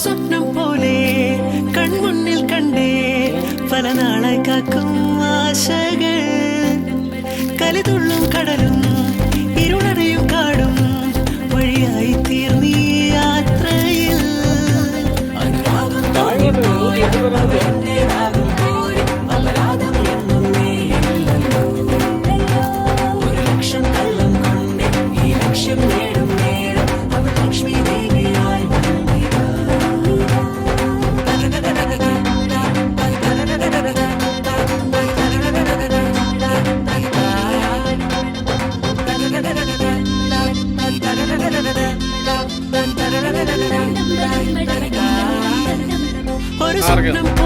സ്വപ്നം പോലെ കൺമുന്നിൽ കണ്ടേ പല നാളായി കാക്കും ആശകൾ കലിതുള്ളും കടലും ഇരുളടയും കാടും വഴിയായി തീർന്നീ യാത്രയിൽ ഒരു ലക്ഷം കള്ളം കൊണ്ട് ഈ ലക്ഷ്യം നേടും നേരം അവൾ ലക്ഷ്മി ദേവിയായി ഒരു സ്വപ്നം